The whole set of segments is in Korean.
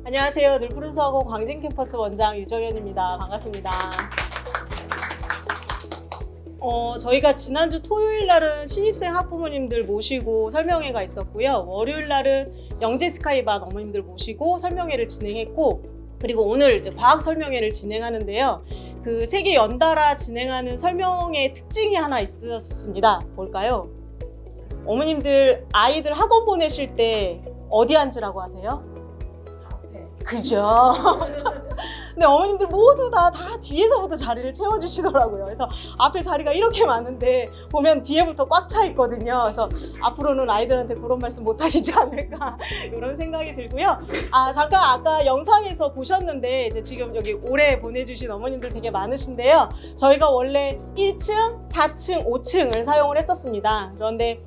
안녕하세요. 늘푸른 수학원 광진 캠퍼스 원장 유정현입니다. 반갑습니다. 저희가 지난주 토요일 날은 신입생 학부모님들 모시고 설명회가 있었고요. 월요일 날은 영재 스카이반 어머님들 모시고 설명회를 진행했고, 그리고 오늘 이제 과학 설명회를 진행하는데요. 그 세계 연달아 진행하는 설명회 특징이 하나 있었습니다. 뭘까요? 어머님들 아이들 학원 보내실 때 어디 앉으라고 하세요? 그죠? 근데 어머님들 모두 다 뒤에서부터 자리를 채워주시더라고요. 그래서 앞에 자리가 이렇게 많은데 보면 뒤에부터 꽉 차 있거든요. 그래서 앞으로는 아이들한테 그런 말씀 못 하시지 않을까 이런 생각이 들고요. 잠깐 아까 영상에서 보셨는데 이제 지금 여기 올해 보내주신 어머님들 되게 많으신데요. 저희가 원래 1층, 4층, 5층을 사용을 했었습니다. 그런데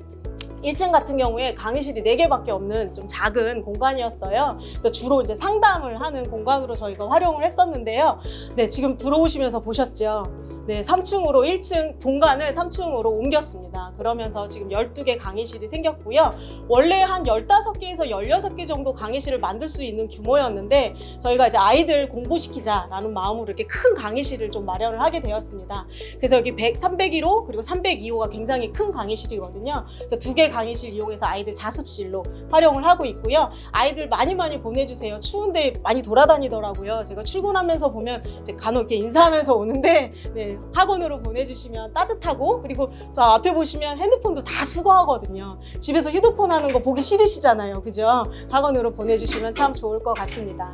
1층 같은 경우에 강의실이 4개밖에 없는 좀 작은 공간이었어요. 그래서 주로 이제 상담을 하는 공간으로 저희가 활용을 했었는데요. 네, 지금 들어오시면서 보셨죠? 네, 3층으로 1층 공간을 3층으로 옮겼습니다. 그러면서 지금 12개 강의실이 생겼고요. 원래 한 15개에서 16개 정도 강의실을 만들 수 있는 규모였는데 저희가 이제 아이들 공부시키자라는 마음으로 이렇게 큰 강의실을 좀 마련을 하게 되었습니다. 그래서 여기 301호 그리고 302호가 굉장히 큰 강의실이거든요. 그래서 2개 강의실 이용해서 아이들 자습실로 활용을 하고 있고요. 아이들 많이 보내주세요. 추운데 많이 돌아다니더라고요. 제가 출근하면서 보면 이제 간혹 이렇게 인사하면서 오는데, 네, 학원으로 보내주시면 따뜻하고, 그리고 저 앞에 보시면 핸드폰도 다 수거하거든요. 집에서 휴대폰 하는 거 보기 싫으시잖아요. 그죠? 학원으로 보내주시면 참 좋을 것 같습니다.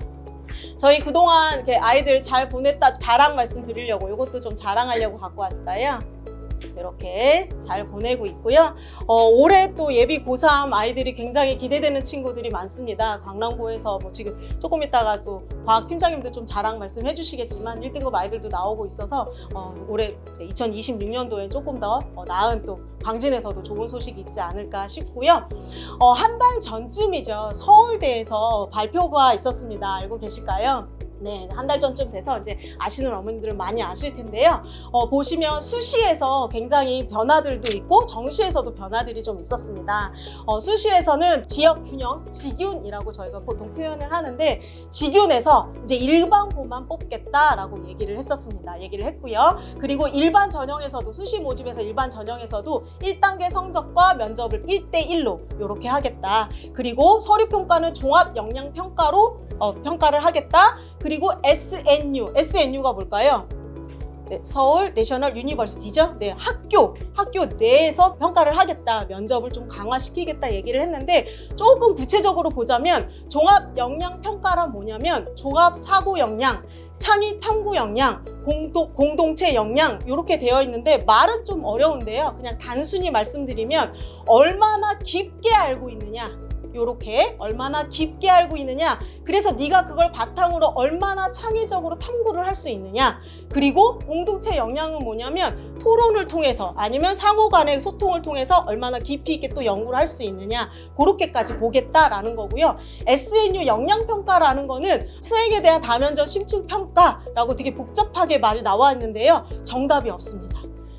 저희 그동안 이렇게 아이들 잘 보냈다 자랑 말씀드리려고 이것도 좀 자랑하려고 갖고 왔어요. 이렇게 잘 보내고 있고요. 올해 또 예비 고3 아이들이 굉장히 기대되는 친구들이 많습니다. 강남고에서 뭐 지금 조금 있다가 또 과학팀장님도 좀 자랑 말씀해 주시겠지만 1등급 아이들도 나오고 있어서 올해 2026년도에 조금 더 나은 또 광진에서도 좋은 소식이 있지 않을까 싶고요. 한 달 전쯤이죠. 서울대에서 발표가 있었습니다. 알고 계실까요? 네, 한 달 전쯤 돼서 이제 아시는 어머님들은 많이 아실 텐데요. 보시면 수시에서 굉장히 변화들도 있고 정시에서도 변화들이 좀 있었습니다. 수시에서는 지역균형, 지균이라고 저희가 보통 표현을 하는데 지균에서 이제 일반고만 뽑겠다라고 얘기를 했고요. 그리고 일반 전형에서도 수시 모집에서 일반 전형에서도 1단계 성적과 면접을 1대1로 이렇게 하겠다. 그리고 서류평가는 종합역량평가로 평가를 하겠다. 그리고 SNU가 뭘까요? 네, 서울 내셔널 유니버시티죠. 네, 학교 내에서 평가를 하겠다. 면접을 좀 강화시키겠다 얘기를 했는데 조금 구체적으로 보자면 종합 역량 평가란 뭐냐면 종합 사고 역량, 창의 탐구 역량, 공동체 역량 이렇게 되어 있는데 말은 좀 어려운데요. 그냥 단순히 말씀드리면 얼마나 깊게 알고 있느냐. 요렇게 얼마나 깊게 알고 있느냐, 그래서 네가 그걸 바탕으로 얼마나 창의적으로 탐구를 할 수 있느냐, 그리고 공동체 역량은 뭐냐면 토론을 통해서 아니면 상호 간의 소통을 통해서 얼마나 깊이 있게 또 연구를 할 수 있느냐, 그렇게까지 보겠다라는 거고요. SNU 역량평가라는 거는 수행에 대한 다면접 심층평가라고 되게 복잡하게 말이 나와 있는데요. 정답이 없습니다.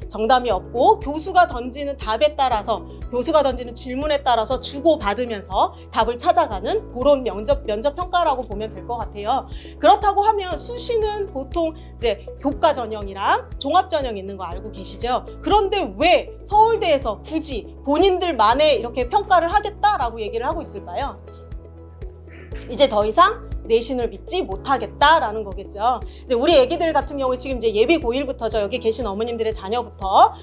정답이 없고 교수가 던지는 답에 따라서, 교수가 던지는 질문에 따라서 주고받으면서 답을 찾아가는 그런 면접 평가라고 보면 될 것 같아요. 그렇다고 하면 수시는 보통 이제 교과 전형이랑 종합 전형이 있는 거 알고 계시죠? 그런데 왜 서울대에서 굳이 본인들만의 이렇게 평가를 하겠다라고 얘기를 하고 있을까요? 이제 더 이상 내신을 믿지 못하겠다라는 거겠죠. 이제 우리 애기들 같은 경우에 지금 이제 예비 고1부터죠. 여기 계신 어머님들의 자녀부터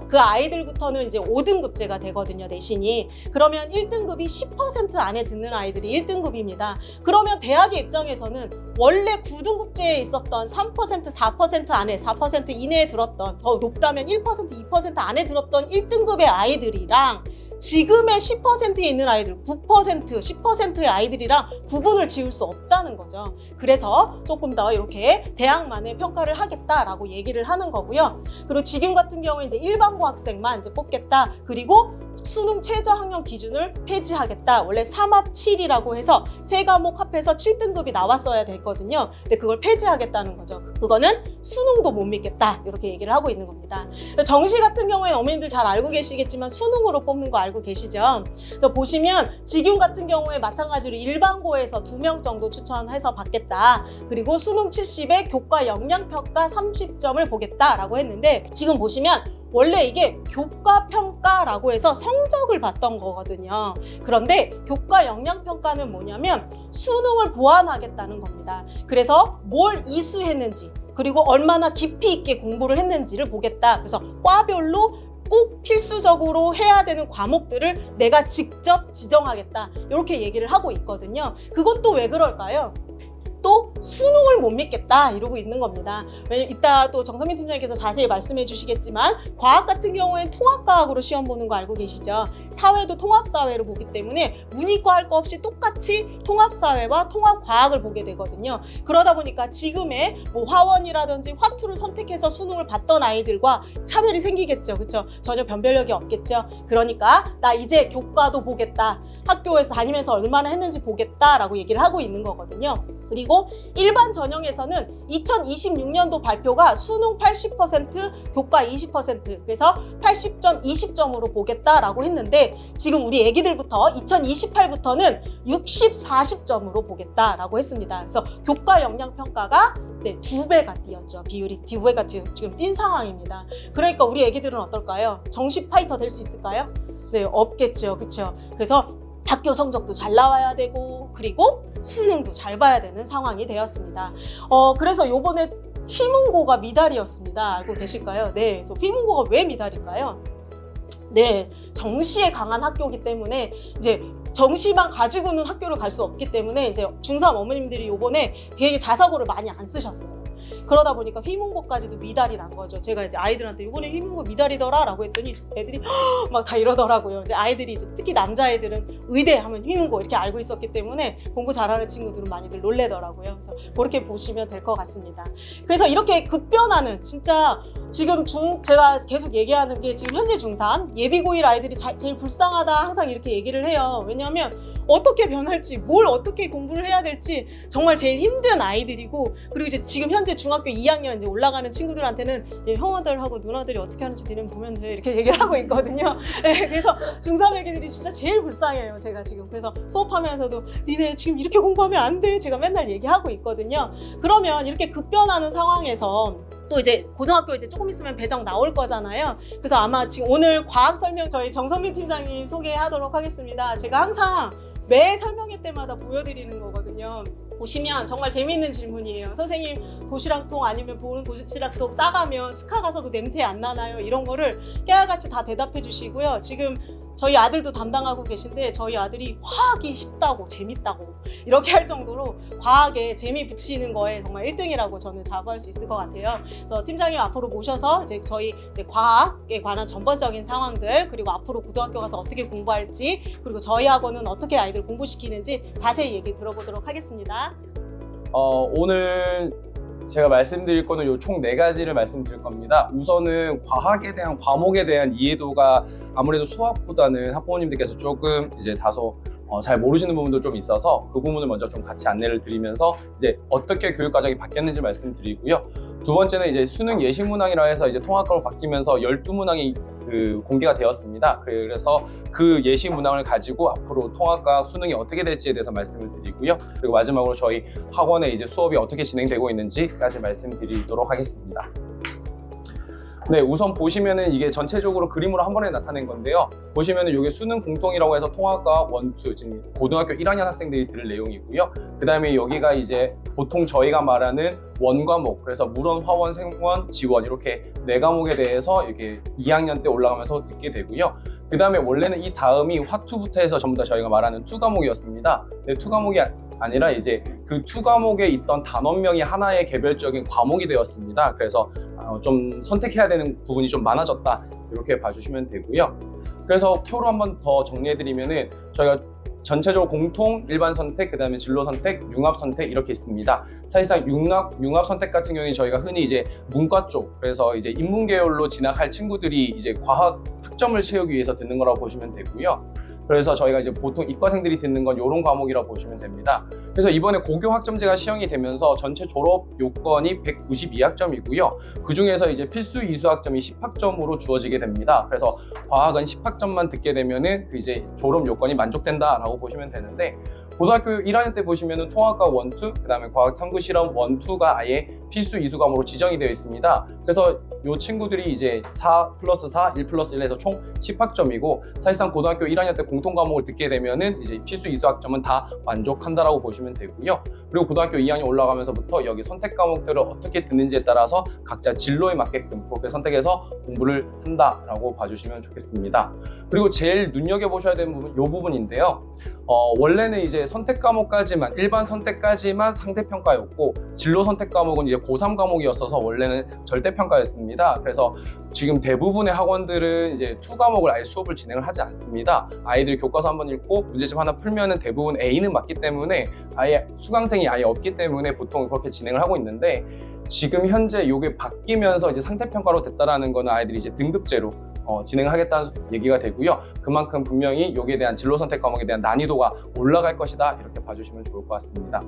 그 아이들부터는 이제 5등급제가 되거든요. 내신이. 그러면 1등급이 10% 안에 듣는 아이들이 1등급입니다. 그러면 대학의 입장에서는 원래 9등급제에 있었던 3%, 4% 안에, 4% 이내에 들었던, 더 높다면 1%, 2% 안에 들었던 1등급의 아이들이랑 지금의 10%에 있는 아이들, 9%, 10%의 아이들이랑 구분을 지을 수 없다는 거죠. 그래서 조금 더 이렇게 대학만의 평가를 하겠다라고 얘기를 하는 거고요. 그리고 지금 같은 경우에 이제 일반고 학생만 이제 뽑겠다. 그리고 수능 최저 학력 기준을 폐지하겠다. 원래 3합7이라고 해서 3과목 합해서 7등급이 나왔어야 됐거든요. 근데 그걸 폐지하겠다는 거죠. 그거는 수능도 못 믿겠다. 이렇게 얘기를 하고 있는 겁니다. 정시 같은 경우에는 어머님들 잘 알고 계시겠지만 수능으로 뽑는 거 알고 계시죠? 그래서 보시면 직윤 같은 경우에 마찬가지로 일반고에서 2명 정도 추천해서 받겠다. 그리고 수능 70에 교과 역량평가 30점을 보겠다라고 했는데 지금 보시면 원래 이게 교과평가라고 해서 성적을 봤던 거거든요. 그런데 교과 역량평가는 뭐냐면 수능을 보완하겠다는 겁니다. 그래서 뭘 이수했는지 그리고 얼마나 깊이 있게 공부를 했는지를 보겠다. 그래서 과별로 꼭 필수적으로 해야 되는 과목들을 내가 직접 지정하겠다. 이렇게 얘기를 하고 있거든요. 그건 또 왜 그럴까요? 또 수능을 못 믿겠다 이러고 있는 겁니다. 왜냐면 이따 또 정선민 팀장님께서 자세히 말씀해 주시겠지만 과학 같은 경우엔 통합과학으로 시험 보는 거 알고 계시죠? 사회도 통합사회로 보기 때문에 문이과 할 거 없이 똑같이 통합사회와 통합과학을 보게 되거든요. 그러다 보니까 지금의 뭐 화원이라든지 화투를 선택해서 수능을 봤던 아이들과 차별이 생기겠죠. 그렇죠? 전혀 변별력이 없겠죠. 그러니까 나 이제 교과도 보겠다. 학교에서 다니면서 얼마나 했는지 보겠다라고 얘기를 하고 있는 거거든요. 그리고 일반 전형에서는 2026년도 발표가 수능 80%, 교과 20%, 그래서 80점, 20점으로 보겠다라고 했는데 지금 우리 애기들부터 2028부터는 60, 40점으로 보겠다라고 했습니다. 그래서 교과 역량 평가가 2배가 뛰었죠. 비율이 2배가 지금 뛴 상황입니다. 그러니까 우리 애기들은 어떨까요? 정시 파이터 될 수 있을까요? 네, 없겠죠. 그렇죠? 그래서 학교 성적도 잘 나와야 되고 그리고 수능도 잘 봐야 되는 상황이 되었습니다. 그래서 요번에 휘문고가 미달이었습니다. 알고 계실까요? 네, 그래서 휘문고가 왜 미달일까요? 네, 정시에 강한 학교이기 때문에 이제 정시만 가지고는 학교를 갈 수 없기 때문에 이제 중3 어머님들이 요번에 되게 자사고를 많이 안 쓰셨어요. 그러다 보니까 휘문고까지도 미달이 난 거죠. 제가 이제 아이들한테 이번에 휘문고 미달이더라 라고 했더니 애들이 막 다 이러더라고요. 이제 아이들이 이제 특히 남자애들은 의대 하면 휘문고 이렇게 알고 있었기 때문에 공부 잘하는 친구들은 많이들 놀래더라고요. 그래서 그렇게 보시면 될 것 같습니다. 그래서 이렇게 급변하는 진짜 지금 제가 계속 얘기하는 게 지금 현재 중3 예비고1 아이들이 제일 불쌍하다 항상 이렇게 얘기를 해요. 왜냐하면 어떻게 변할지 뭘 어떻게 공부를 해야 될지 정말 제일 힘든 아이들이고 그리고 이제 지금 현재 중학교 2학년 이제 올라가는 친구들한테는 형아들하고 누나들이 어떻게 하는지 니는 보면 돼 이렇게 얘기를 하고 있거든요. 네, 그래서 중3 애기들이 진짜 제일 불쌍해요. 제가 지금 그래서 수업하면서도 니네 지금 이렇게 공부하면 안 돼 제가 맨날 얘기하고 있거든요. 그러면 이렇게 급변하는 상황에서 또 이제 고등학교 이제 조금 있으면 배정 나올 거잖아요. 그래서 아마 지금 오늘 과학 설명 저희 정선민 팀장님 소개하도록 하겠습니다. 제가 항상 매 설명회 때마다 보여드리는 거거든요. 보시면 정말 재미있는 질문이에요. 선생님 도시락통 아니면 보온 도시락통 싸가면 스카 가서도 냄새 안 나나요? 이런 거를 깨알같이 다 대답해 주시고요. 지금 저희 아들도 담당하고 계신데 저희 아들이 화학이 쉽다고 재밌다고 이렇게 할 정도로 과학에 재미 붙이는 거에 정말 1등이라고 저는 자부할 수 있을 것 같아요. 그래서 팀장님 앞으로 모셔서 이제 저희 이제 과학에 관한 전반적인 상황들 그리고 앞으로 고등학교 가서 어떻게 공부할지 그리고 저희 학원은 어떻게 아이들 공부시키는지 자세히 얘기 들어보도록 하겠습니다. 오늘 제가 말씀드릴 거는 요 총 4가지를 말씀드릴 겁니다. 우선은 과학에 대한 과목에 대한 이해도가 아무래도 수학보다는 학부모님들께서 조금 이제 다소 잘 모르시는 부분도 좀 있어서 그 부분을 먼저 좀 같이 안내를 드리면서 이제 어떻게 교육 과정이 바뀌었는지 말씀드리고요. 두 번째는 이제 수능 예시 문항이라 해서 이제 통합과로 바뀌면서 12문항이 공개가 되었습니다. 그래서 그 예시 문항을 가지고 앞으로 통합과 수능이 어떻게 될지에 대해서 말씀을 드리고요. 그리고 마지막으로 저희 학원에 이제 수업이 어떻게 진행되고 있는지까지 말씀드리도록 하겠습니다. 네, 우선 보시면은 이게 전체적으로 그림으로 한 번에 나타낸 건데요. 보시면은 이게 수능 공통이라고 해서 통합과 1, 2 지금 고등학교 1학년 학생들이 들을 내용이고요. 그 다음에 여기가 이제 보통 저희가 말하는 원과목, 그래서 물원, 화원, 생원, 지원 이렇게 4과목에 대해서 이렇게 2학년 때 올라가면서 듣게 되고요. 그 다음에 원래는 이 다음이 화투부터 해서 전부 다 저희가 말하는 2과목이었습니다. 근데 2과목이 아니라 이제 그 2과목에 있던 단원명이 하나의 개별적인 과목이 되었습니다. 그래서 좀 선택해야 되는 부분이 좀 많아졌다 이렇게 봐주시면 되고요. 그래서 표로 한번 더 정리해드리면은 저희가 전체적으로 공통, 일반 선택, 그 다음에 진로 선택, 융합 선택 이렇게 있습니다. 사실상 융합 선택 같은 경우는 저희가 흔히 이제 문과 쪽, 그래서 이제 인문계열로 진학할 친구들이 이제 과학 학점을 채우기 위해서 듣는 거라고 보시면 되고요. 그래서 저희가 이제 보통 이과생들이 듣는 건 이런 과목이라고 보시면 됩니다. 그래서 이번에 고교 학점제가 시행이 되면서 전체 졸업 요건이 192학점이고요. 그 중에서 이제 필수 이수 학점이 10학점으로 주어지게 됩니다. 그래서 과학은 10학점만 듣게 되면은 그 이제 졸업 요건이 만족된다라고 보시면 되는데, 고등학교 1학년 때 보시면은 통합과 1, 2, 그 다음에 과학 탐구 실험 1, 2가 아예 필수 이수 과목으로 지정이 되어 있습니다. 그래서 이 친구들이 이제 4 플러스 4, 1 플러스 1 해서 총 10학점이고, 사실상 고등학교 1학년 때 공통 과목을 듣게 되면은 이제 필수 이수 학점은 다 만족한다라고 보시면 되고요. 그리고 고등학교 2학년 올라가면서부터 여기 선택 과목들을 어떻게 듣는지에 따라서 각자 진로에 맞게끔 그렇게 선택해서 공부를 한다라고 봐주시면 좋겠습니다. 그리고 제일 눈여겨보셔야 되는 부분, 이 부분인데요. 원래는 이제 선택 과목까지만, 일반 선택까지만 상대평가였고, 진로 선택 과목은 이제 고3 과목이었어서 원래는 절대평가였습니다. 그래서 지금 대부분의 학원들은 이제 2 과목을 아예 수업을 진행을 하지 않습니다. 아이들이 교과서 한번 읽고 문제집 하나 풀면은 대부분 A는 맞기 때문에 아예 수강생이 아예 없기 때문에 보통 그렇게 진행을 하고 있는데, 지금 현재 이게 바뀌면서 이제 상대평가로 됐다라는 거는 아이들이 이제 등급제로 진행하겠다는 얘기가 되고요. 그만큼 분명히 여기에 대한 진로 선택 과목에 대한 난이도가 올라갈 것이다, 이렇게 봐주시면 좋을 것 같습니다.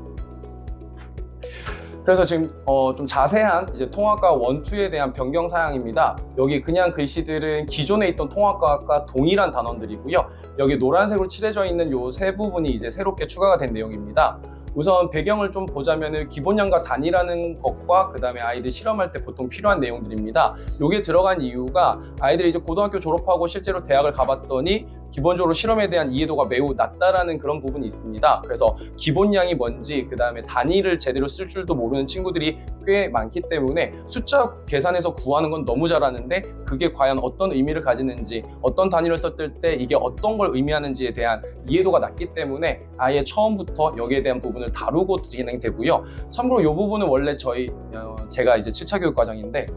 그래서 지금 좀 자세한 이제 통합과 1, 2에 대한 변경 사항입니다. 여기 그냥 글씨들은 기존에 있던 통합과학과 동일한 단원들이고요. 여기 노란색으로 칠해져 있는 요 세 부분이 이제 새롭게 추가가 된 내용입니다. 우선 배경을 좀 보자면은 기본연과 단위라는 것과 그 다음에 아이들 실험할 때 보통 필요한 내용들입니다. 요게 들어간 이유가 아이들이 이제 고등학교 졸업하고 실제로 대학을 가봤더니 기본적으로 실험에 대한 이해도가 매우 낮다라는 그런 부분이 있습니다. 그래서 기본량이 뭔지, 그 다음에 단위를 제대로 쓸 줄도 모르는 친구들이 꽤 많기 때문에 숫자 계산해서 구하는 건 너무 잘하는데 그게 과연 어떤 의미를 가지는지, 어떤 단위를 썼을 때 이게 어떤 걸 의미하는지에 대한 이해도가 낮기 때문에 아예 처음부터 여기에 대한 부분을 다루고 진행되고요. 참고로 이 부분은 원래 제가 이제 7차 교육 과정인데,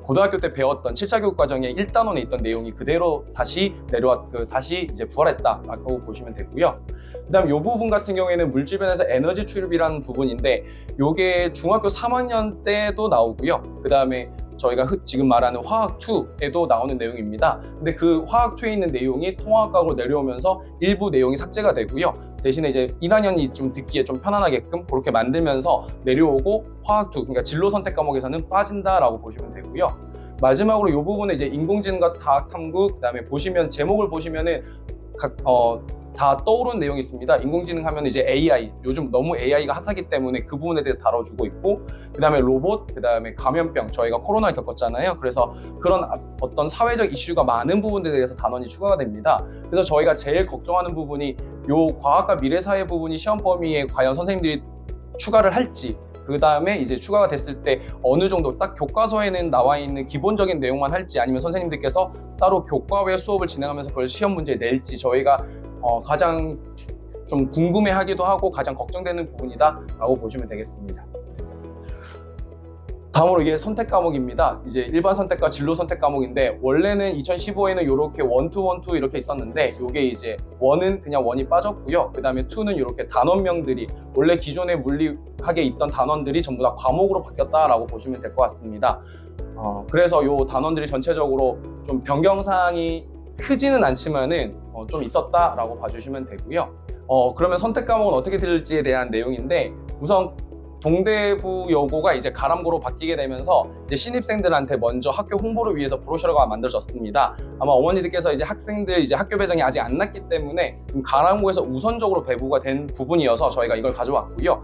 고등학교 때 배웠던 7차 교육 과정에 1단원에 있던 내용이 그대로 다시 다시 이제 부활했다라고 보시면 되고요. 그다음 이 부분 같은 경우에는 물주변에서 에너지 출입이라는 부분인데, 이게 중학교 3학년 때도 나오고요. 그다음에 저희가 지금 말하는 화학 2에도 나오는 내용입니다. 근데 그 화학 2에 있는 내용이 통합과학으로 내려오면서 일부 내용이 삭제가 되고요. 대신에 이제 1학년이 좀 듣기에 좀 편안하게끔 그렇게 만들면서 내려오고, 화학 2, 그러니까 진로 선택 과목에서는 빠진다라고 보시면 되고요. 마지막으로 이 부분에 이제 인공지능과 과학 탐구, 그다음에 보시면 제목을 보시면은 다 떠오르는 내용이 있습니다. 인공지능 하면 이제 AI, 요즘 너무 AI가 핫하기 때문에 그 부분에 대해서 다뤄주고 있고, 그 다음에 로봇, 그 다음에 감염병, 저희가 코로나를 겪었잖아요. 그래서 그런 어떤 사회적 이슈가 많은 부분들에 대해서 단원이 추가가 됩니다. 그래서 저희가 제일 걱정하는 부분이 요 과학과 미래사회 부분이 시험 범위에 과연 선생님들이 추가를 할지, 그 다음에 이제 추가가 됐을 때 어느 정도 딱 교과서에는 나와 있는 기본적인 내용만 할지, 아니면 선생님들께서 따로 교과외 수업을 진행하면서 그걸 시험 문제에 낼지, 저희가 가장 좀 궁금해하기도 하고 가장 걱정되는 부분이다 라고 보시면 되겠습니다. 다음으로 이게 선택 과목입니다. 이제 일반 선택과 진로 선택 과목인데, 원래는 2015에는 이렇게 1, 2, 1, 2 이렇게 있었는데, 이게 이제 1은 그냥 1이 빠졌고요. 그 다음에 2는 이렇게 단원명들이 원래 기존에 물리학에 있던 단원들이 전부 다 과목으로 바뀌었다라고 보시면 될 것 같습니다. 그래서 이 단원들이 전체적으로 좀 변경사항이 크지는 않지만은 좀 있었다라고 봐주시면 되고요. 그러면 선택 과목은 어떻게 들을지에 대한 내용인데, 우선 동대부여고가 이제 가람고로 바뀌게 되면서 이제 신입생들한테 먼저 학교 홍보를 위해서 브로셔가 만들어졌습니다. 아마 어머니들께서 이제 학생들 이제 학교 배정이 아직 안 났기 때문에 지금 가람고에서 우선적으로 배부가 된 부분이어서 저희가 이걸 가져왔고요.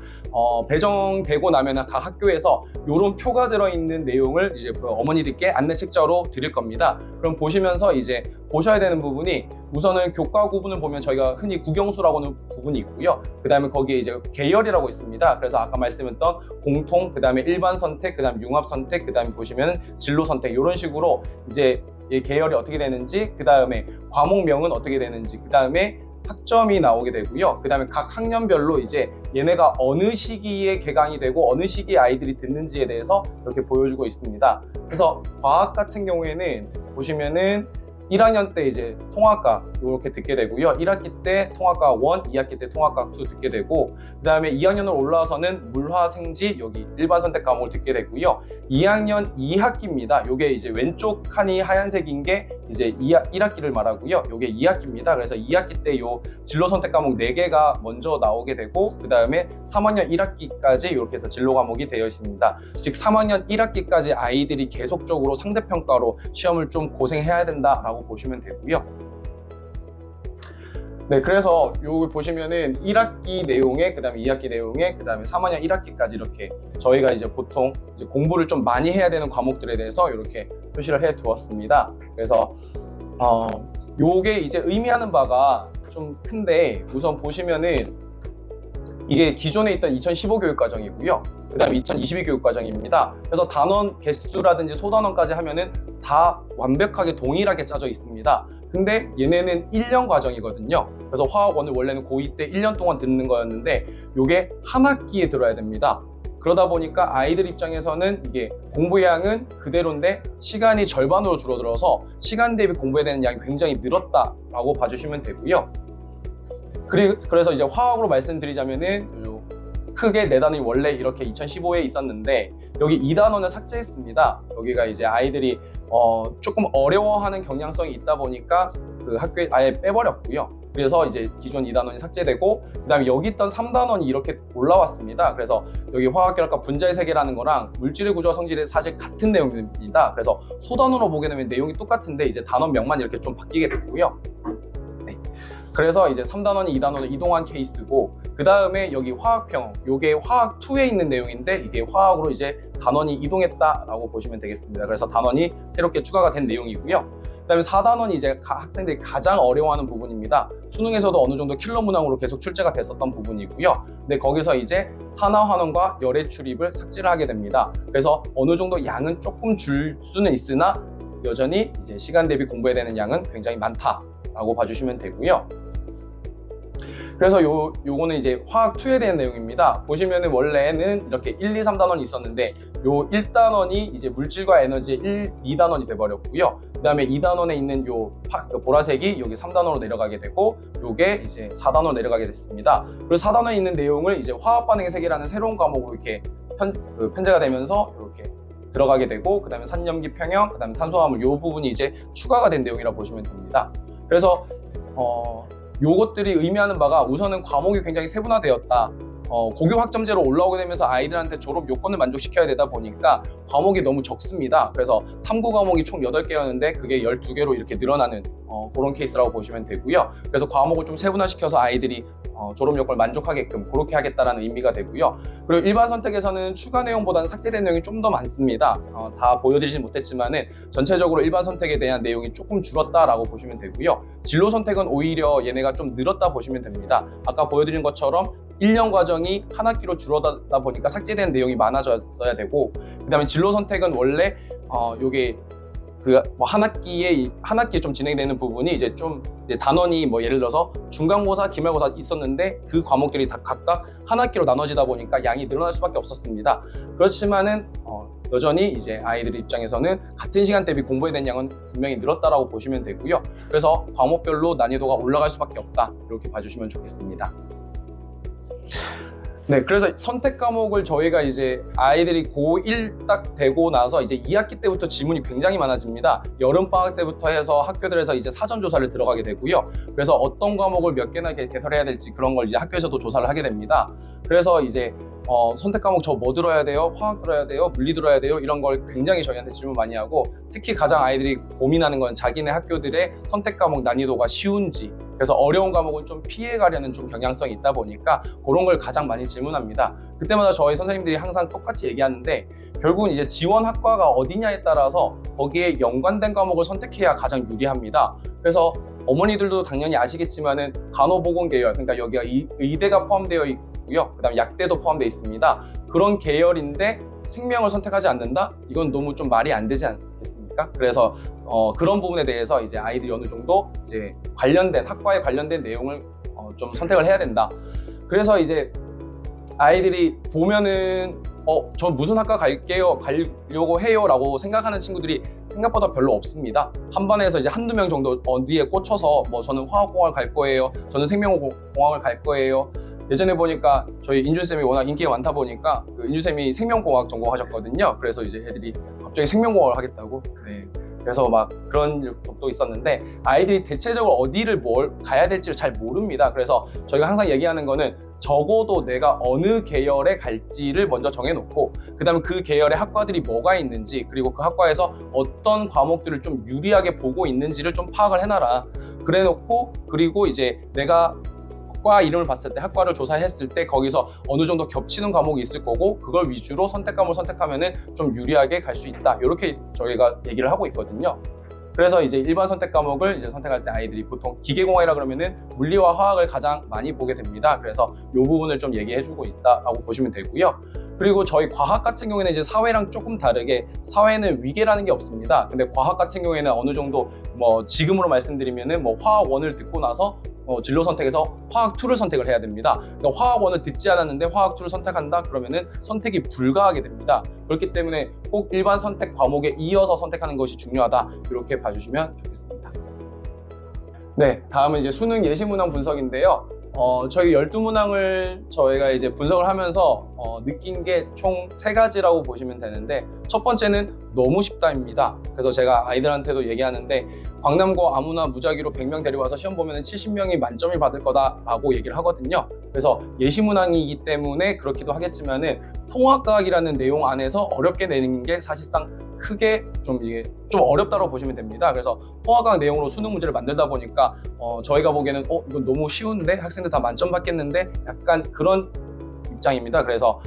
배정되고 나면 각 학교에서 이런 표가 들어있는 내용을 이제 어머니들께 안내 책자로 드릴 겁니다. 그럼 보시면서 이제 보셔야 되는 부분이, 우선은 교과 구분을 보면 저희가 흔히 국영수라고 하는 부분이 있고요. 그 다음에 거기에 이제 계열이라고 있습니다. 그래서 아까 말씀했던 공통, 그 다음에 일반 선택, 그 다음에 융합 선택, 그 다음에 보시면 진로 선택, 이런 식으로 이제 계열이 어떻게 되는지, 그 다음에 과목명은 어떻게 되는지, 그 다음에 학점이 나오게 되고요. 그 다음에 각 학년별로 이제 얘네가 어느 시기에 개강이 되고 어느 시기에 아이들이 듣는지에 대해서 이렇게 보여주고 있습니다. 그래서 과학 같은 경우에는 보시면은 1학년 때 이제 통합과 이렇게 듣게 되고요. 1학기 때 통합과 1, 2학기 때 통합과 2 듣게 되고, 그 다음에 2학년으로 올라와서는 물화, 생지 여기 일반 선택 과목을 듣게 되고요. 2학년 2학기입니다. 요게 이제 왼쪽 칸이 하얀색인 게 이제 1학기를 말하고요. 요게 2학기입니다. 그래서 2학기 때 요 진로 선택 과목 4개가 먼저 나오게 되고, 그 다음에 3학년 1학기까지 이렇게 해서 진로 과목이 되어 있습니다. 즉 3학년 1학기까지 아이들이 계속적으로 상대평가로 시험을 좀 고생해야 된다라고 보시면 되고요. 네, 그래서 여기 보시면은 1학기 내용에, 그 다음에 2학기 내용에, 그 다음에 3학년 1학기까지 이렇게 저희가 이제 보통 이제 공부를 좀 많이 해야 되는 과목들에 대해서 이렇게 표시를 해 두었습니다. 그래서 요게 이제 의미하는 바가 좀 큰데, 우선 보시면은 이게 기존에 있던 2015 교육과정이고요. 그 다음에 2022 교육과정입니다. 그래서 단원 개수라든지 소단원까지 하면은 다 완벽하게 동일하게 짜져 있습니다. 근데 얘네는 1년 과정이거든요. 그래서 화학 1을 원래는 고2 때 1년 동안 듣는 거였는데 요게 한 학기에 들어야 됩니다. 그러다 보니까 아이들 입장에서는 이게 공부의 양은 그대로인데 시간이 절반으로 줄어들어서 시간 대비 공부해야 되는 양이 굉장히 늘었다라고 봐주시면 되고요. 그래서 이제 화학으로 말씀드리자면은 크게 4단원이 원래 이렇게 2015에 있었는데 여기 2단원을 삭제했습니다. 여기가 이제 아이들이 조금 어려워하는 경향성이 있다 보니까 그 학교에 아예 빼버렸고요. 그래서 이제 기존 2단원이 삭제되고, 그 다음에 여기 있던 3단원이 이렇게 올라왔습니다. 그래서 여기 화학결합과 분자의 세계라는 거랑 물질의 구조와 성질이 사실 같은 내용입니다. 그래서 소단원으로 보게 되면 내용이 똑같은데 이제 단원명만 이렇게 좀 바뀌게 됐고요. 네. 그래서 이제 3단원이 2단원으로 이동한 케이스고, 그 다음에 여기 화학평, 요게 화학 2에 있는 내용인데 이게 화학으로 이제 단원이 이동했다라고 보시면 되겠습니다. 그래서 단원이 새롭게 추가가 된 내용이고요. 그 다음에 4단원이 이제 학생들이 가장 어려워하는 부분입니다. 수능에서도 어느 정도 킬러 문항으로 계속 출제가 됐었던 부분이고요. 근데 거기서 이제 산화환원과 열의 출입을 삭제를 하게 됩니다. 그래서 어느 정도 양은 조금 줄 수는 있으나 여전히 이제 시간 대비 공부해야 되는 양은 굉장히 많다라고 봐주시면 되고요. 그래서 요거는 이제 화학 2에 대한 내용입니다. 보시면은 원래는 이렇게 1, 2, 3단원이 있었는데 요 1단원이 이제 물질과 에너지 2단원이 돼버렸고요. 그 다음에 2단원에 있는 요 보라색이 여기 3단원으로 내려가게 되고, 요게 이제 4단원으로 내려가게 됐습니다. 그리고 4단원에 있는 내용을 이제 화학 반응의 세계라는 새로운 과목으로 이렇게 편제가 되면서 이렇게 들어가게 되고, 그 다음에 산염기 평형, 그 다음에 탄소화물 요 부분이 이제 추가가 된 내용이라고 보시면 됩니다. 그래서 요것들이 의미하는 바가 우선은 과목이 굉장히 세분화되었다. 고교 학점제로 올라오게 되면서 아이들한테 졸업 요건을 만족시켜야 되다 보니까 과목이 너무 적습니다. 그래서 탐구 과목이 총 8개였는데 그게 12개로 이렇게 늘어나는 그런 케이스라고 보시면 되고요. 그래서 과목을 좀 세분화시켜서 아이들이 졸업 요건을 만족하게끔 그렇게 하겠다라는 의미가 되고요. 그리고 일반 선택에서는 추가 내용보다는 삭제된 내용이 좀 더 많습니다. 다 보여드리진 못했지만은 전체적으로 일반 선택에 대한 내용이 조금 줄었다라고 보시면 되고요. 진로 선택은 오히려 얘네가 좀 늘었다 보시면 됩니다. 아까 보여드린 것처럼 1년 과정이 한 학기로 줄어들다 보니까 삭제된 내용이 많아졌어야 되고, 그 다음에 진로 선택은 원래 요게 한 학기에 좀 진행되는 부분이 이제 좀 이제 단원이 뭐 예를 들어서 중간고사, 기말고사 있었는데 그 과목들이 다 각각 한 학기로 나눠지다 보니까 양이 늘어날 수밖에 없었습니다. 그렇지만은 여전히 이제 아이들 입장에서는 같은 시간 대비 공부해야 되는 양은 분명히 늘었다라고 보시면 되고요. 그래서 과목별로 난이도가 올라갈 수밖에 없다, 이렇게 봐주시면 좋겠습니다. 네, 그래서 선택 과목을 저희가 이제 아이들이 고1 딱 되고 나서 이제 2학기 때부터 질문이 굉장히 많아집니다. 여름방학 때부터 해서 학교들에서 이제 사전조사를 들어가게 되고요. 그래서 어떤 과목을 몇 개나 개설해야 될지 그런 걸 이제 학교에서도 조사를 하게 됩니다. 그래서 이제 선택 과목 저 뭐 들어야 돼요? 화학 들어야 돼요? 물리 들어야 돼요? 이런 걸 굉장히 저희한테 질문 많이 하고, 특히 가장 아이들이 고민하는 건 자기네 학교들의 선택 과목 난이도가 쉬운지, 그래서 어려운 과목은 좀 피해가려는 좀 경향성이 있다 보니까 그런 걸 가장 많이 질문합니다. 그때마다 저희 선생님들이 항상 똑같이 얘기하는데, 결국은 이제 지원 학과가 어디냐에 따라서 거기에 연관된 과목을 선택해야 가장 유리합니다. 그래서 어머니들도 당연히 아시겠지만은 간호보건 계열, 그러니까 여기가 의대가 포함되어 있고요. 그다음 약대도 포함되어 있습니다. 그런 계열인데 생명을 선택하지 않는다? 이건 너무 좀 말이 안 되지 않겠습니까? 그래서 그런 부분에 대해서 이제 아이들이 어느 정도 이제 학과에 관련된 내용을 좀 선택을 해야 된다. 그래서 이제 아이들이 보면은 저 무슨 학과 가려고 해요 라고 생각하는 친구들이 생각보다 별로 없습니다. 한 반에서 이제 한두 명 정도 어디에 꽂혀서 뭐 저는 화학공학을 갈 거예요, 저는 생명공학을 갈 거예요. 예전에 보니까 저희 인준쌤이 워낙 인기가 많다 보니까 그 인준쌤이 생명공학 전공하셨거든요. 그래서 이제 애들이 갑자기 생명공학을 하겠다고. 네. 그래서 막 그런 적도 있었는데 아이들이 대체적으로 어디를 뭘 가야 될지를 잘 모릅니다. 그래서 저희가 항상 얘기하는 거는 적어도 내가 어느 계열에 갈지를 먼저 정해놓고 그 다음에 그 계열의 학과들이 뭐가 있는지 그리고 그 학과에서 어떤 과목들을 좀 유리하게 보고 있는지를 좀 파악을 해놔라. 그래놓고 그리고 이제 내가 학과 이름을 봤을 때 학과를 조사했을 때 거기서 어느 정도 겹치는 과목이 있을 거고 그걸 위주로 선택 과목을 선택하면은 좀 유리하게 갈 수 있다. 이렇게 저희가 얘기를 하고 있거든요. 그래서 이제 일반 선택 과목을 이제 선택할 때 아이들이 보통 기계공학이라 그러면은 물리와 화학을 가장 많이 보게 됩니다. 그래서 이 부분을 좀 얘기해주고 있다라고 보시면 되고요. 그리고 저희 과학 같은 경우에는 이제 사회랑 조금 다르게 사회는 위계라는 게 없습니다. 근데 과학 같은 경우에는 어느 정도 뭐 지금으로 말씀드리면은 뭐 화학 1을 듣고 나서 진로 선택에서 화학 2를 선택을 해야 됩니다. 그러니까 화학 1을 듣지 않았는데 화학 2를 선택한다 그러면은 선택이 불가하게 됩니다. 그렇기 때문에 꼭 일반 선택 과목에 이어서 선택하는 것이 중요하다. 이렇게 봐주시면 좋겠습니다. 네, 다음은 이제 수능 예시 문항 분석인데요. 저희 12문항을 저희가 이제 분석을 하면서 느낀 게 총 3가지라고 보시면 되는데 첫 번째는 너무 쉽다입니다. 그래서 제가 아이들한테도 얘기하는데 광남고 아무나 무작위로 100명 데려와서 시험 보면 70명이 만점을 받을 거다라고 얘기를 하거든요. 그래서 예시문항이기 때문에 그렇기도 하겠지만은 통합과학이라는 내용 안에서 어렵게 내는 게 사실상 크게 좀 어렵다고 보시면 됩니다. 그래서 통합과학 내용으로 수능 문제를 만들다 보니까 저희가 보기에는 이건 너무 쉬운데 학생들 다 만점 받겠는데 약간 그런 입장입니다. 그래서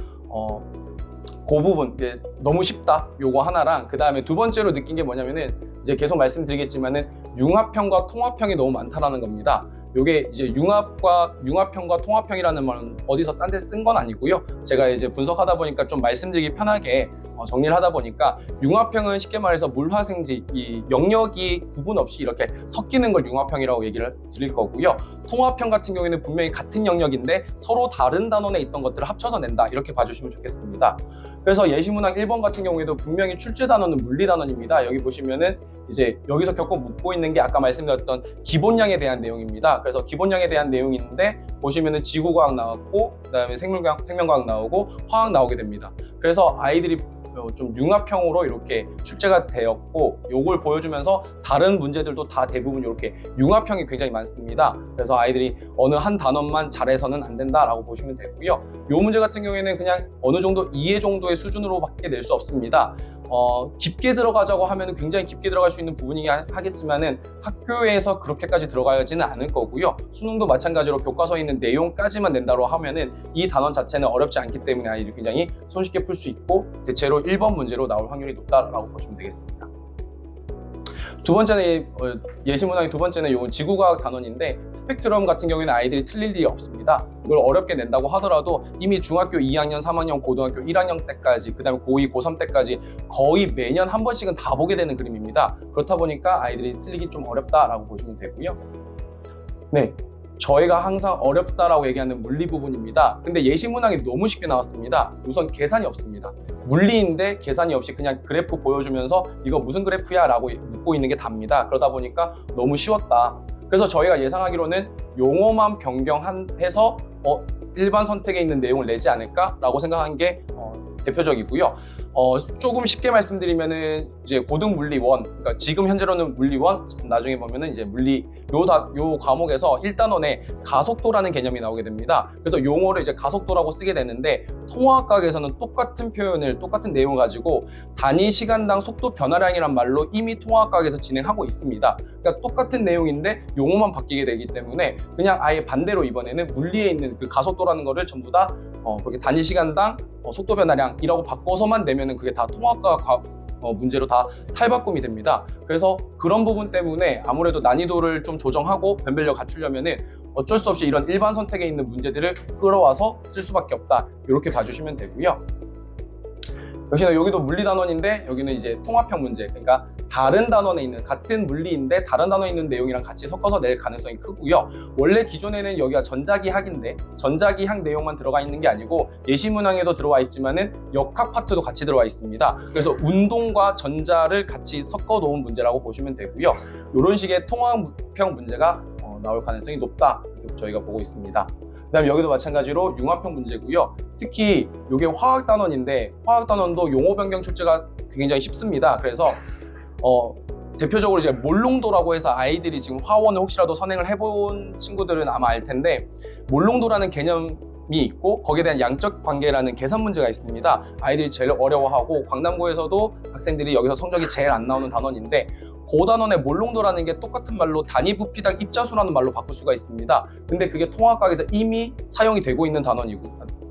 그 부분 너무 쉽다 요거 하나랑 그 다음에 두 번째로 느낀 게 뭐냐면은 이제 계속 말씀드리겠지만은 융합형과 통합형이 너무 많다라는 겁니다. 요게 이제 융합형과 통합형이라는 말은 어디서 딴 데 쓴 건 아니고요. 제가 이제 분석하다 보니까 좀 말씀드리기 편하게 정리를 하다 보니까 융합형은 쉽게 말해서 물화생지 이 영역이 구분 없이 이렇게 섞이는 걸 융합형이라고 얘기를 드릴 거고요. 통합형 같은 경우에는 분명히 같은 영역인데 서로 다른 단원에 있던 것들을 합쳐서 낸다 이렇게 봐주시면 좋겠습니다. 그래서 예시문항 1번 같은 경우에도 분명히 출제 단원은 물리 단원입니다. 여기 보시면은 이제 여기서 겪고 묻고 있는 게 아까 말씀드렸던 기본량에 대한 내용입니다. 그래서 기본량에 대한 내용인데 보시면은 지구과학 나왔고 그다음에 생명과학 나오고 화학 나오게 됩니다. 그래서 아이들이 좀 융합형으로 이렇게 출제가 되었고 요걸 보여주면서 다른 문제들도 다 대부분 이렇게 융합형이 굉장히 많습니다. 그래서 아이들이 어느 한 단원만 잘해서는 안 된다라고 보시면 되고요. 요 문제 같은 경우에는 그냥 어느 정도 이해 정도의 수준으로밖에 낼 수 없습니다. 깊게 들어가자고 하면 굉장히 깊게 들어갈 수 있는 부분이긴 하겠지만은 학교에서 그렇게까지 들어가지는 않을 거고요. 수능도 마찬가지로 교과서에 있는 내용까지만 낸다고 하면은 이 단원 자체는 어렵지 않기 때문에 아이들이 굉장히 손쉽게 풀 수 있고 대체로 1번 문제로 나올 확률이 높다라고 보시면 되겠습니다. 두 번째는 예시문항의 두 번째는 요 지구과학 단원인데 스펙트럼 같은 경우에는 아이들이 틀릴 일이 없습니다. 이걸 어렵게 낸다고 하더라도 이미 중학교 2학년, 3학년, 고등학교 1학년 때까지 그 다음에 고2, 고3 때까지 거의 매년 한 번씩은 다 보게 되는 그림입니다. 그렇다 보니까 아이들이 틀리기 좀 어렵다라고 보시면 되고요. 네, 저희가 항상 어렵다라고 얘기하는 물리 부분입니다. 근데 예시문항이 너무 쉽게 나왔습니다. 우선 계산이 없습니다. 물리인데 계산이 없이 그냥 그래프 보여주면서 이거 무슨 그래프야 라고 묻고 있는 게 답니다. 그러다 보니까 너무 쉬웠다. 그래서 저희가 예상하기로는 용어만 변경해서 일반 선택에 있는 내용을 내지 않을까 라고 생각한 게 대표적이고요. 조금 쉽게 말씀드리면은 이제 고등 물리 1, 그러니까 지금 현재로는 물리 1, 나중에 보면은 이제 물리 요 과목에서 1단원에 가속도라는 개념이 나오게 됩니다. 그래서 용어를 이제 가속도라고 쓰게 되는데 통화학과에서는 똑같은 표현을 똑같은 내용을 가지고 단위 시간당 속도 변화량이란 말로 이미 통화학과에서 진행하고 있습니다. 그러니까 똑같은 내용인데 용어만 바뀌게 되기 때문에 그냥 아예 반대로 이번에는 물리에 있는 그 가속도라는 거를 전부 다 그렇게 단위 시간당 속도 변화량이라고 바꿔서만 내면은 그게 다 통합과 문제로 다 탈바꿈이 됩니다. 그래서 그런 부분 때문에 아무래도 난이도를 좀 조정하고 변별력 갖추려면은 어쩔 수 없이 이런 일반 선택에 있는 문제들을 끌어와서 쓸 수밖에 없다. 이렇게 봐주시면 되고요. 역시나 여기도 물리 단원인데 여기는 이제 통합형 문제, 그러니까 다른 단원에 있는, 같은 물리인데 다른 단원에 있는 내용이랑 같이 섞어서 낼 가능성이 크고요. 원래 기존에는 여기가 전자기학인데 전자기학 내용만 들어가 있는 게 아니고 예시문항에도 들어와 있지만은 역학 파트도 같이 들어와 있습니다. 그래서 운동과 전자를 같이 섞어 놓은 문제라고 보시면 되고요. 이런 식의 통합형 문제가 나올 가능성이 높다, 이렇게 저희가 보고 있습니다. 그다음에 여기도 마찬가지로 융합형 문제고요. 특히 이게 화학 단원인데 화학 단원도 용어 변경 출제가 굉장히 쉽습니다. 그래서 대표적으로 이제 몰롱도라고 해서 아이들이 지금 화원을 혹시라도 선행을 해본 친구들은 아마 알 텐데, 몰롱도라는 개념이 있고 거기에 대한 양적 관계라는 계산 문제가 있습니다. 아이들이 제일 어려워하고 광남고에서도 학생들이 여기서 성적이 제일 안 나오는 단원인데, 그 단원의 몰롱도라는 게 똑같은 말로 단위 부피당 입자수라는 말로 바꿀 수가 있습니다. 근데 그게 통합과학에서 이미 사용이 되고 있는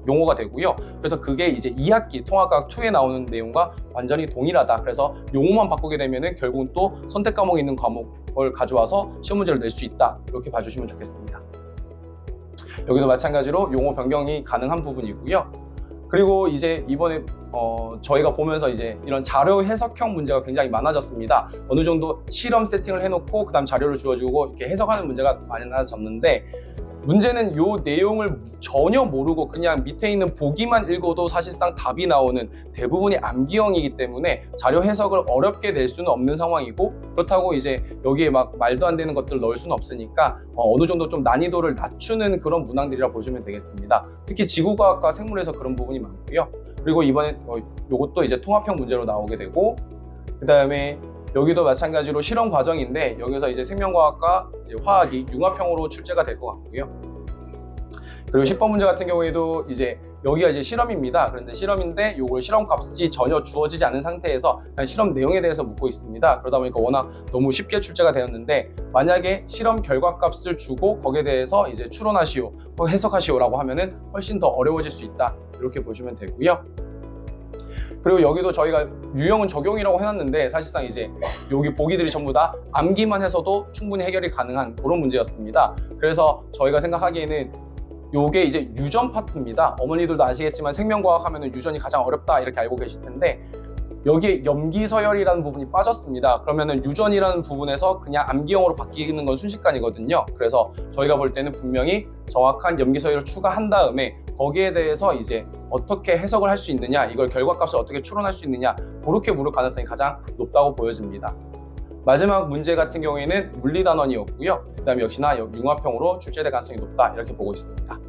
용어가 되고요. 그래서 그게 이제 2학기 통합과학 2에 나오는 내용과 완전히 동일하다. 그래서 용어만 바꾸게 되면은 결국은 또 선택 과목이 있는 과목을 가져와서 시험 문제를 낼 수 있다, 이렇게 봐주시면 좋겠습니다. 여기도 마찬가지로 용어 변경이 가능한 부분이고요. 그리고 이제 이번에 저희가 보면서 이제 이런 자료 해석형 문제가 굉장히 많아졌습니다. 어느 정도 실험 세팅을 해놓고 그 다음 자료를 주어주고 이렇게 해석하는 문제가 많아졌는데, 문제는 요 내용을 전혀 모르고 그냥 밑에 있는 보기만 읽어도 사실상 답이 나오는 대부분이 암기형이기 때문에 자료 해석을 어렵게 낼 수는 없는 상황이고, 그렇다고 이제 여기에 막 말도 안 되는 것들을 넣을 수는 없으니까 어느 정도 좀 난이도를 낮추는 그런 문항들이라 보시면 되겠습니다. 특히 지구과학과 생물에서 그런 부분이 많고요. 그리고 이번에 요것도 이제 통합형 문제로 나오게 되고, 그 다음에 여기도 마찬가지로 실험 과정인데 여기서 이제 생명과학과 이제 화학이 융합형으로 출제가 될 것 같고요. 그리고 10번 문제 같은 경우에도 이제 여기가 이제 실험입니다. 그런데 실험인데 요걸 실험 값이 전혀 주어지지 않은 상태에서 그냥 실험 내용에 대해서 묻고 있습니다. 그러다 보니까 워낙 너무 쉽게 출제가 되었는데, 만약에 실험 결과 값을 주고 거기에 대해서 이제 추론하시오, 해석하시오라고 하면은 훨씬 더 어려워질 수 있다, 이렇게 보시면 되고요. 그리고 여기도 저희가 유형은 적용이라고 해놨는데 사실상 이제 여기 보기들이 전부 다 암기만 해서도 충분히 해결이 가능한 그런 문제였습니다. 그래서 저희가 생각하기에는 요게 이제 유전 파트입니다. 어머니들도 아시겠지만 생명과학 하면은 유전이 가장 어렵다, 이렇게 알고 계실 텐데 여기에 염기서열이라는 부분이 빠졌습니다. 그러면은 유전이라는 부분에서 그냥 암기형으로 바뀌는 건 순식간이거든요. 그래서 저희가 볼 때는 분명히 정확한 염기서열을 추가한 다음에 거기에 대해서 이제 어떻게 해석을 할 수 있느냐, 이걸 결과값을 어떻게 추론할 수 있느냐, 그렇게 물을 가능성이 가장 높다고 보여집니다. 마지막 문제 같은 경우에는 물리단원이었고요. 그 다음에 역시나 융합형으로 출제될 가능성이 높다, 이렇게 보고 있습니다.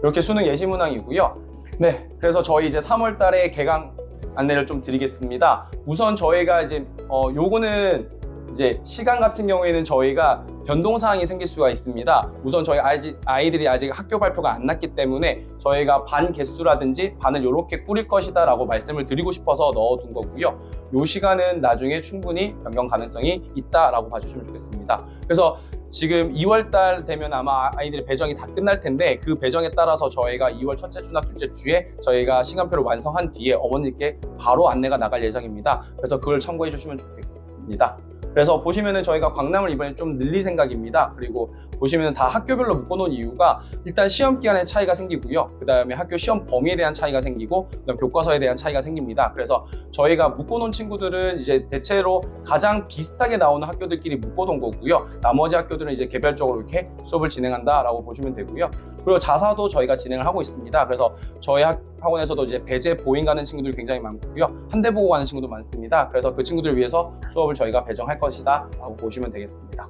이렇게 수능 예시문항이고요. 네, 그래서 저희 이제 3월 달에 개강 안내를 좀 드리겠습니다. 우선 저희가 이제 요거는 이제 시간 같은 경우에는 저희가 변동사항이 생길 수가 있습니다. 우선 저희 아이들이 아직 학교 발표가 안 났기 때문에 저희가 반 개수라든지 반을 이렇게 꾸릴 것이다 라고 말씀을 드리고 싶어서 넣어둔 거고요. 이 시간은 나중에 충분히 변경 가능성이 있다라고 봐주시면 좋겠습니다. 그래서 지금 2월 달 되면 아마 아이들의 배정이 다 끝날 텐데, 그 배정에 따라서 저희가 2월 첫째 주나 둘째 주에 저희가 시간표를 완성한 뒤에 어머니께 바로 안내가 나갈 예정입니다. 그래서 그걸 참고해 주시면 좋겠습니다. 그래서 보시면은 저희가 광남을 이번에 좀 늘릴 생각입니다. 그리고 보시면은 다 학교별로 묶어놓은 이유가 일단 시험 기간에 차이가 생기고요. 그 다음에 학교 시험 범위에 대한 차이가 생기고, 그다음 교과서에 대한 차이가 생깁니다. 그래서 저희가 묶어놓은 친구들은 이제 대체로 가장 비슷하게 나오는 학교들끼리 묶어놓은 거고요. 나머지 학교들은 이제 개별적으로 이렇게 수업을 진행한다라고 보시면 되고요. 그리고 자사도 저희가 진행을 하고 있습니다. 그래서 저희 학원에서도 이제 배제 보행 가는 친구들이 굉장히 많고요. 한 대 보고 가는 친구도 많습니다. 그래서 그 친구들을 위해서 수업을 저희가 배정할 것이다 라고 보시면 되겠습니다.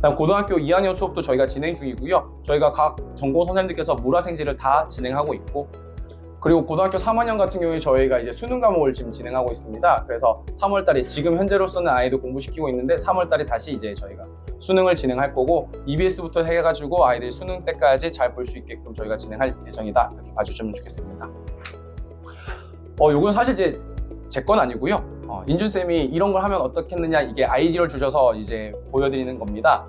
다음 고등학교 2학년 수업도 저희가 진행 중이고요. 저희가 각 전공 선생님들께서 물화생지를 다 진행하고 있고, 그리고 고등학교 3학년 같은 경우에 저희가 이제 수능 과목을 지금 진행하고 있습니다. 그래서 3월달에 지금 현재로서는 아이들 공부시키고 있는데 3월달에 다시 이제 저희가 수능을 진행할 거고, EBS부터 해가지고 아이들이 수능 때까지 잘 볼 수 있게끔 저희가 진행할 예정이다, 이렇게 봐주시면 좋겠습니다. 요건 사실 이제 제 건 아니고요. 인준쌤이 이런 걸 하면 어떻겠느냐, 이게 아이디어를 주셔서 이제 보여드리는 겁니다.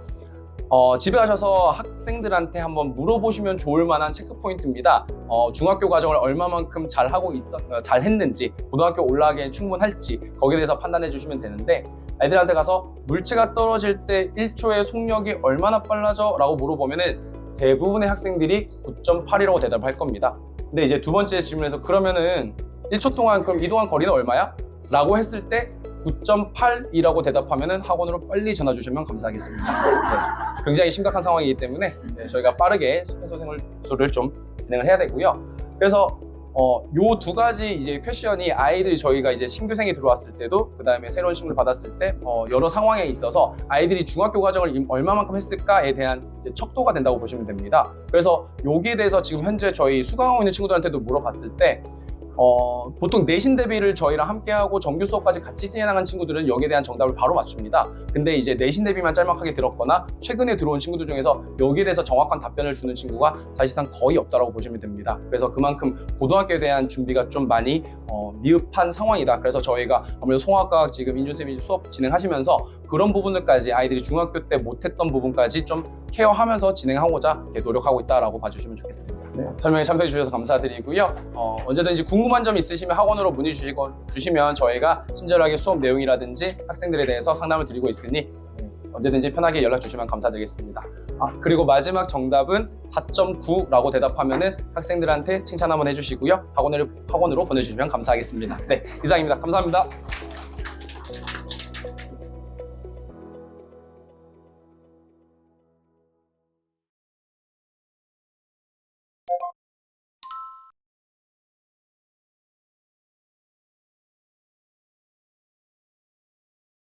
집에 가셔서 학생들한테 한번 물어보시면 좋을 만한 체크 포인트입니다. 중학교 과정을 얼마만큼 잘 했는지, 고등학교 올라가기엔 충분할지, 거기에 대해서 판단해 주시면 되는데, 아이들한테 가서 물체가 떨어질 때 1초의 속력이 얼마나 빨라져? 라고 물어보면은 대부분의 학생들이 9.8이라고 대답할 겁니다. 근데 이제 두 번째 질문에서 그러면은 1초 동안 그럼 이동한 거리는 얼마야? 라고 했을 때 9.8이라고 대답하면 학원으로 빨리 전화 주시면 감사하겠습니다. 네, 굉장히 심각한 상황이기 때문에 저희가 빠르게 심폐소생술을 좀 진행을 해야 되고요. 그래서 요 두 가지 이제 퀘션이 아이들이 저희가 이제 신규생이 들어왔을 때도 그 다음에 새로운 친구를 받았을 때 여러 상황에 있어서 아이들이 중학교 과정을 얼마만큼 했을까에 대한 이제 척도가 된다고 보시면 됩니다. 그래서 여기에 대해서 지금 현재 저희 수강하고 있는 친구들한테도 물어봤을 때 보통 내신 대비를 저희랑 함께하고 정규 수업까지 같이 진행한 친구들은 여기에 대한 정답을 바로 맞춥니다. 근데 이제 내신 대비만 짤막하게 들었거나 최근에 들어온 친구들 중에서 여기에 대해서 정확한 답변을 주는 친구가 사실상 거의 없다고 보시면 됩니다. 그래서 그만큼 고등학교에 대한 준비가 좀 많이 미흡한 상황이다. 그래서 저희가 아무래도 송화과학 지금 인준쌤이 수업 진행하시면서 그런 부분들까지 아이들이 중학교 때 못했던 부분까지 좀 케어하면서 진행하고자 이렇게 노력하고 있다라고 봐주시면 좋겠습니다. 네, 설명에 참여해 주셔서 감사드리고요. 언제든지 궁금한 점 있으시면 학원으로 문의 주시면 저희가 친절하게 수업 내용이라든지 학생들에 대해서 상담을 드리고 있으니 언제든지 편하게 연락 주시면 감사드리겠습니다. 그리고 마지막 정답은 4.9라고 대답하면은 학생들한테 칭찬 한번 해주시고요. 학원으로 보내주시면 감사하겠습니다. 네, 이상입니다. 감사합니다.